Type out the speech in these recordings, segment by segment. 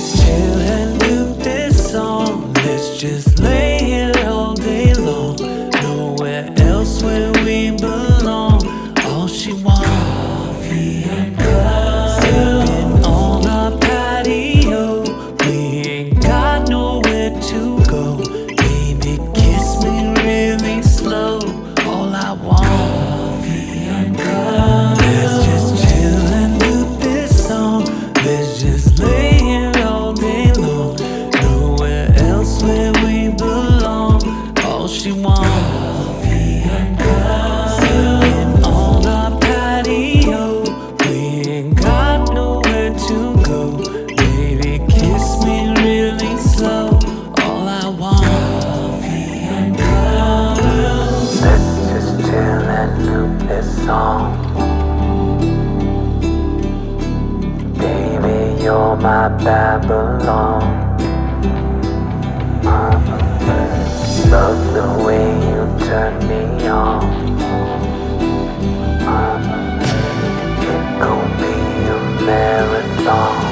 just chill and loop this song. Let's just lay here all day long. Nowhere else where we belong. All she wants, coffee and cuddles. Sipping on our patio. We ain't got nowhere to go. Baby, kiss me really slow. All I want, coffee and cuddles. Let's just chill and loop this song. Let's just lay here all day long. Nowhere else where we belong. All she wants, coffee and cuddles. Sipping on our patio. We ain't got nowhere to go. Baby, kiss me really slow. All I want, coffee and cuddles. Let's just chill and loop this song. Baby, you're my Babylon. Love the way you turn me on. It gon' be a marathon.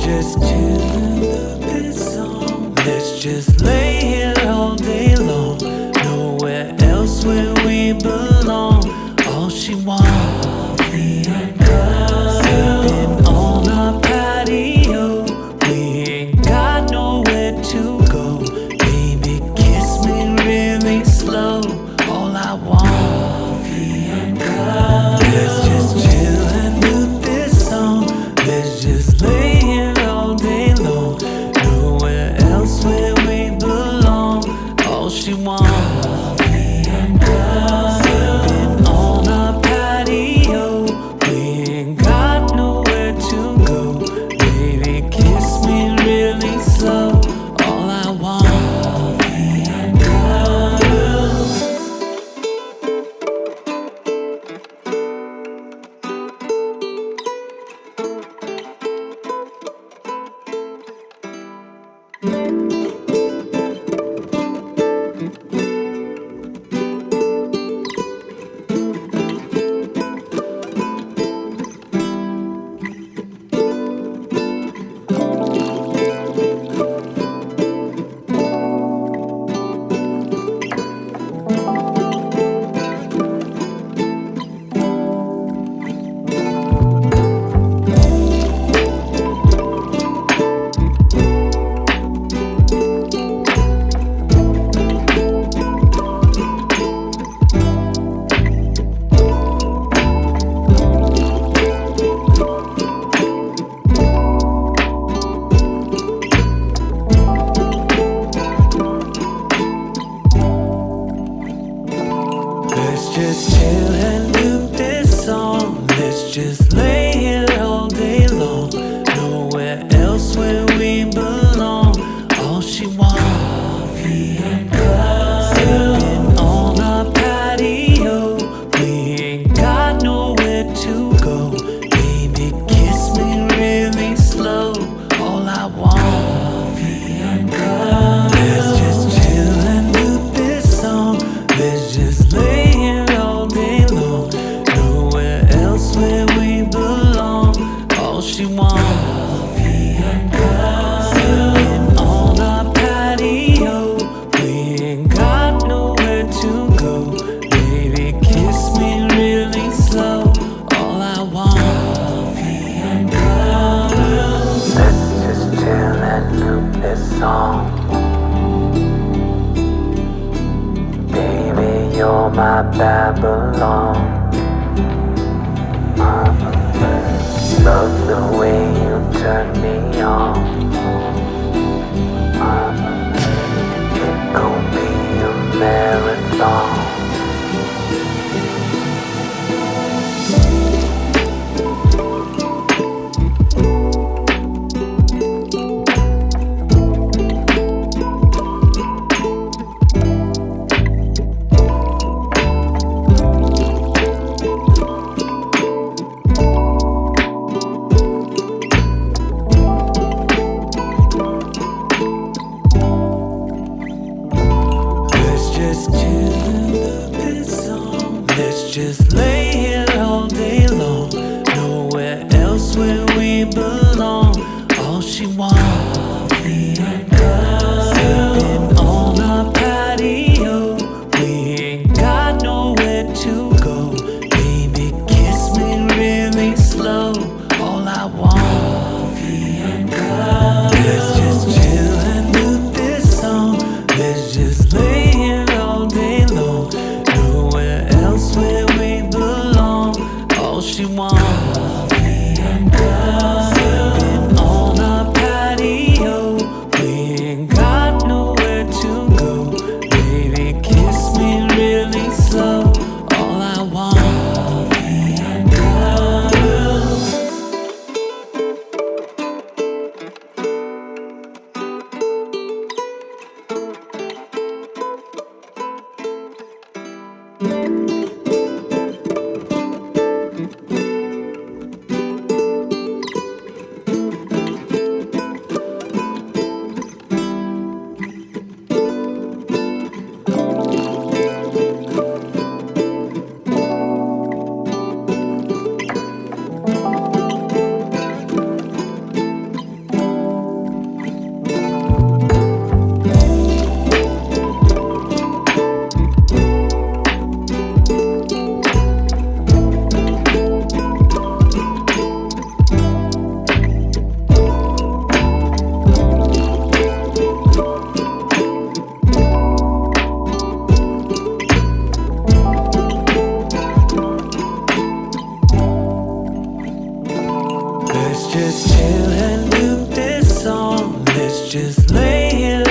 Just chill and loop this song. Let's just lay here all day long. Nowhere else where we belong. All she wants, coffee and cuddles. Sipping on our patio. We ain't got nowhere to go. Baby, kiss me really slow. All I want, coffee and cuddles. Let's just chill and loop this song. Let's just lay here all day long. Nowhere else where we belong. All she wants, coffee and cuddles. Sipping on our patio. We ain't got nowhere to go. Baby, kiss me really slow. All I want, coffee and cuddles. Let's just chill and loop this song. Let's just lay here all day long. Nowhere else where we belong. All she wants, coffee and cuddles. Sipping on our patio. We ain't got nowhere to go. Baby, kiss me really slow. All I want, coffee and cuddles. Let's just chill and loop this song. Let's just lay here all day long. Nowhere else where we belong. All she wants, coffee and cuddles. Sipping on our patio. We ain't got nowhere to go. Baby, kiss me really slow. All I want, coffee and cuddles. Let's just chill and loop this song. Baby, you're my Babylon. Love the way you turn me on. It gon' be a marathon. Sipping on our patio, we ain't got nowhere to go. Baby, kiss me really slow. All I want, coffee and cuddles. Let's just chill and do this song. Let's just lay here